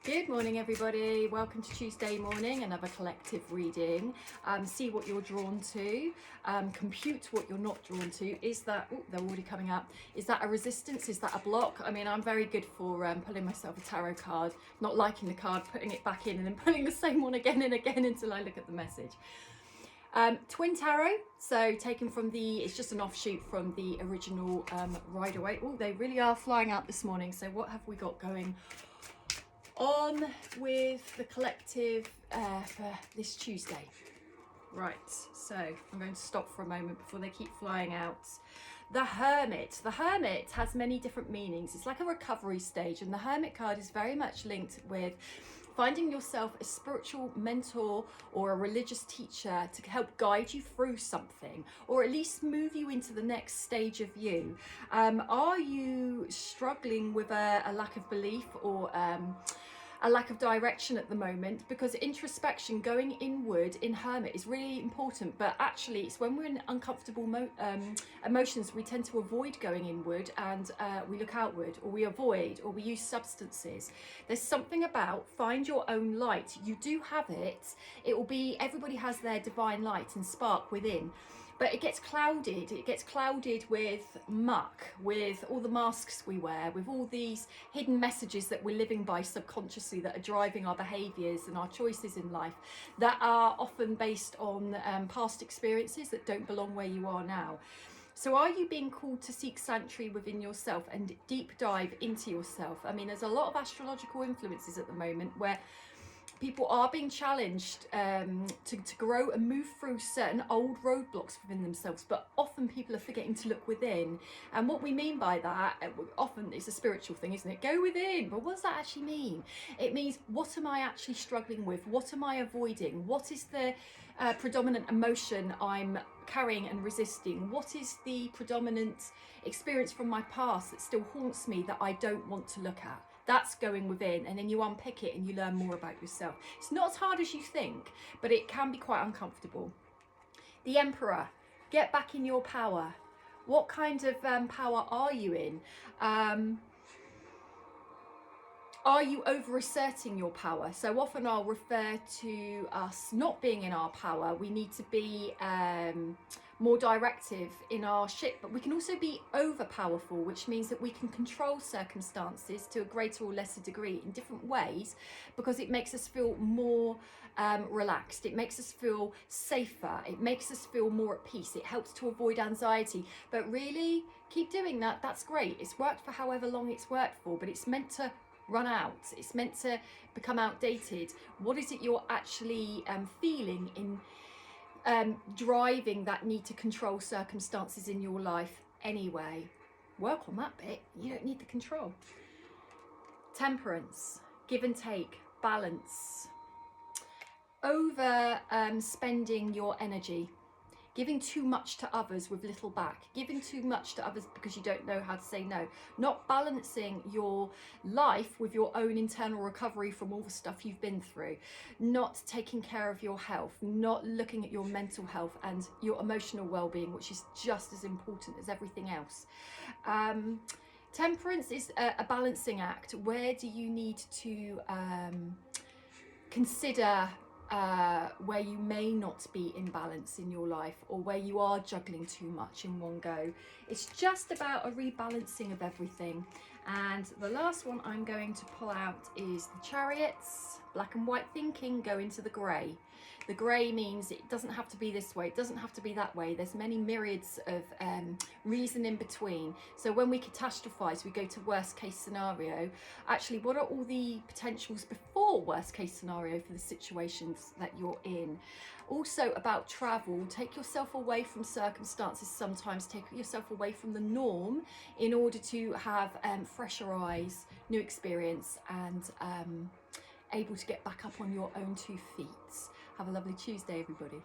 Good morning, everybody. Welcome to Tuesday morning, another collective reading. See what you're drawn to, compute what you're not drawn to. Is that, oh, they're already coming up. Is that a resistance? Is that a block? I mean, I'm very good for pulling myself a tarot card, not liking the card, putting it back in and then pulling the same one again and again until I look at the message. Twin tarot, so taken from it's just an offshoot from the original Rider-Waite. Oh, they really are flying out this morning. So what have we got going on with the collective for this Tuesday? Right, so I'm going to stop for a moment before they keep flying out. The Hermit. The Hermit has many different meanings. It's like a recovery stage, and the Hermit card is very much linked with finding yourself a spiritual mentor or a religious teacher to help guide you through something, or at least move you into the next stage of you. Are you struggling with a lack of belief or a lack of direction at the moment? Because introspection, going inward in Hermit, is really important, but actually it's when we're in uncomfortable emotions we tend to avoid going inward, and we look outward, or we avoid, or we use substances. There's something about find your own light. You do have it. It will be, everybody has their divine light and spark within, but it gets clouded. It gets clouded with muck, with all the masks we wear, with all these hidden messages that we're living by subconsciously that are driving our behaviours and our choices in life, that are often based on past experiences that don't belong where you are now. So are you being called to seek sanctuary within yourself and deep dive into yourself? I mean, there's a lot of astrological influences at the moment where people are being challenged to grow and move through certain old roadblocks within themselves, but often people are forgetting to look within. And what we mean by that, often it's a spiritual thing, isn't it? Go within. But what does that actually mean? It means, what am I actually struggling with? What am I avoiding? What is the predominant emotion I'm carrying and resisting? What is the predominant experience from my past that still haunts me that I don't want to look at? That's going within, and then you unpick it and you learn more about yourself. It's not as hard as you think, but it can be quite uncomfortable. The Emperor. Get back in your power. What kind of power are you in? Are you over-asserting your power? So often I'll refer to us not being in our power. We need to be more directive in our ship, but we can also be over-powerful, which means that we can control circumstances to a greater or lesser degree in different ways, because it makes us feel more relaxed. It makes us feel safer. It makes us feel more at peace. It helps to avoid anxiety. But really, keep doing that. That's great. It's worked for however long it's worked for, but it's meant to run out. It's meant to become outdated. What is it you're actually feeling in driving that need to control circumstances in your life anyway? Work on that bit. You don't need the control. Temperance. Give and take. Balance. Over spending your energy. Giving too much to others with little back. Giving too much to others because you don't know how to say no. Not balancing your life with your own internal recovery from all the stuff you've been through. Not taking care of your health. Not looking at your mental health and your emotional well-being, which is just as important as everything else. Temperance is a balancing act. Where do you need to consider where you may not be in balance in your life, or where you are juggling too much in one go? It's just about a rebalancing of everything. And the last one I'm going to pull out is the Chariots. Black and white thinking, go into the grey. The grey means it doesn't have to be this way, it doesn't have to be that way. There's many myriads of reason in between. So when we catastrophize, we go to worst case scenario. Actually, what are all the potentials before worst case scenario for the situations that you're in? Also about travel, take yourself away from circumstances sometimes, take yourself away from the norm in order to have fresher eyes, new experience, and able to get back up on your own 2 feet. Have a lovely Tuesday, everybody.